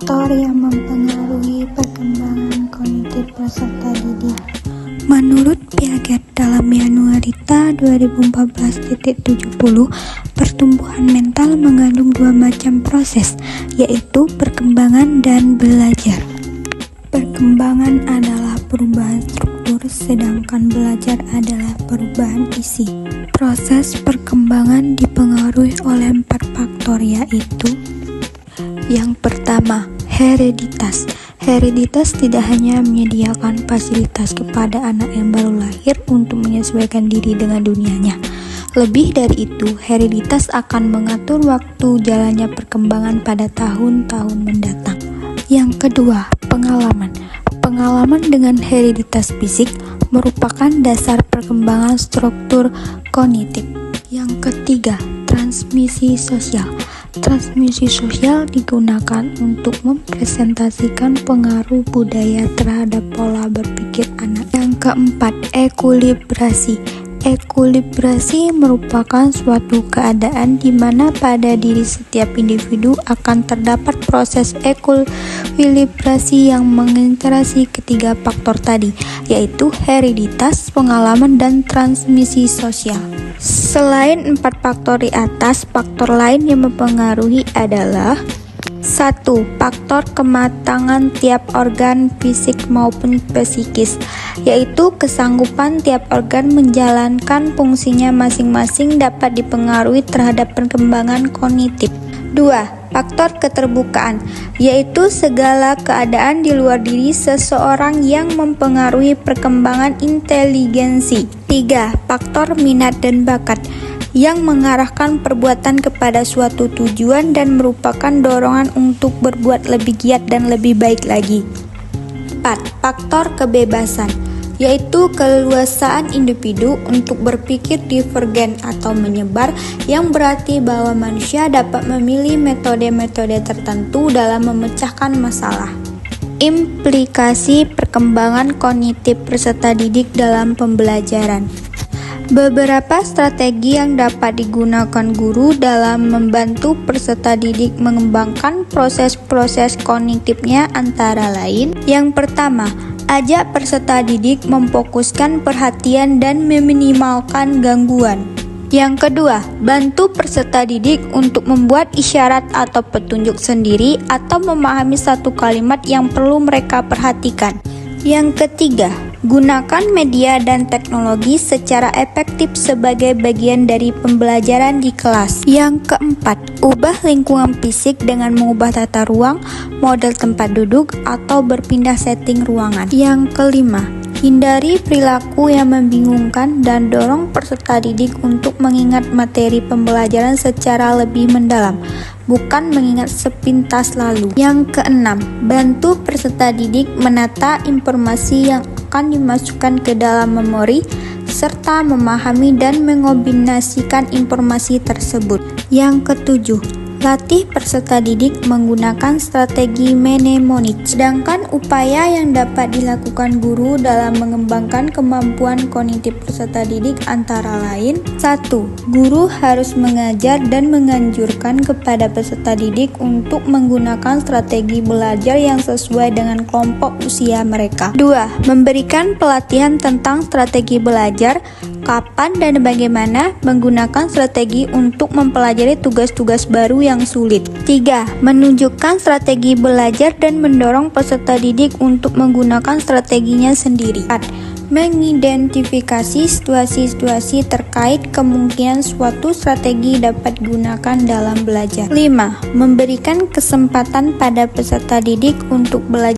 faktor yang mempengaruhi perkembangan kognitif peserta didik. Menurut Piaget dalam Yanuarita 2014.70, pertumbuhan mental mengandung dua macam proses, yaitu perkembangan dan belajar. Perkembangan adalah perubahan struktur, sedangkan belajar adalah perubahan isi. Proses perkembangan dipengaruhi oleh 4 faktor, yaitu: yang pertama, hereditas. Hereditas tidak hanya menyediakan fasilitas kepada anak yang baru lahir untuk menyesuaikan diri dengan dunianya. Lebih dari itu, hereditas akan mengatur waktu jalannya perkembangan pada tahun-tahun mendatang. Yang kedua, pengalaman. Pengalaman dengan hereditas fisik merupakan dasar perkembangan struktur kognitif. Yang ketiga, transmisi sosial. Transmisi sosial digunakan untuk mempresentasikan pengaruh budaya terhadap pola berpikir anak. Yang keempat, ekulibrasi. Ekulibrasi merupakan suatu keadaan di mana pada diri setiap individu akan terdapat proses ekulibrasi yang menginterasi ketiga faktor tadi, yaitu hereditas, pengalaman, dan transmisi sosial. Selain 4 faktor di atas, faktor lain yang mempengaruhi adalah: 1. Faktor kematangan tiap organ fisik maupun psikis, yaitu kesanggupan tiap organ menjalankan fungsinya masing-masing dapat dipengaruhi terhadap perkembangan kognitif. 2. Faktor keterbukaan, yaitu segala keadaan di luar diri seseorang yang mempengaruhi perkembangan inteligensi. 3. Faktor minat dan bakat, yang mengarahkan perbuatan kepada suatu tujuan dan merupakan dorongan untuk berbuat lebih giat dan lebih baik lagi. 4. Faktor kebebasan, yaitu keleluasaan individu untuk berpikir divergen atau menyebar, yang berarti bahwa manusia dapat memilih metode-metode tertentu dalam memecahkan masalah. Implikasi perkembangan kognitif peserta didik dalam pembelajaran. Beberapa strategi yang dapat digunakan guru dalam membantu peserta didik mengembangkan proses-proses kognitifnya antara lain: yang pertama, ajak peserta didik memfokuskan perhatian dan meminimalkan gangguan. Yang kedua, bantu peserta didik untuk membuat isyarat atau petunjuk sendiri atau memahami satu kalimat yang perlu mereka perhatikan. Yang ketiga, gunakan media dan teknologi secara efektif sebagai bagian dari pembelajaran di kelas. Yang keempat, ubah lingkungan fisik dengan mengubah tata ruang, model tempat duduk, atau berpindah setting ruangan. Yang kelima, hindari perilaku yang membingungkan dan dorong peserta didik untuk mengingat materi pembelajaran secara lebih mendalam, bukan mengingat sepintas lalu. Yang keenam, bantu peserta didik menata informasi yang akan dimasukkan ke dalam memori, serta memahami dan mengombinasikan informasi tersebut. Yang ketujuh, latih peserta didik menggunakan strategi mnemonik. Sedangkan upaya yang dapat dilakukan guru dalam mengembangkan kemampuan kognitif peserta didik antara lain: 1. Guru harus mengajar dan menganjurkan kepada peserta didik untuk menggunakan strategi belajar yang sesuai dengan kelompok usia mereka. 2. Memberikan pelatihan tentang strategi belajar, kapan dan bagaimana menggunakan strategi untuk mempelajari tugas-tugas baru yang sulit. 3. Menunjukkan strategi belajar dan mendorong peserta didik untuk menggunakan strateginya sendiri. 4. Mengidentifikasi situasi-situasi terkait kemungkinan suatu strategi dapat digunakan dalam belajar. 5. Memberikan kesempatan pada peserta didik untuk belajar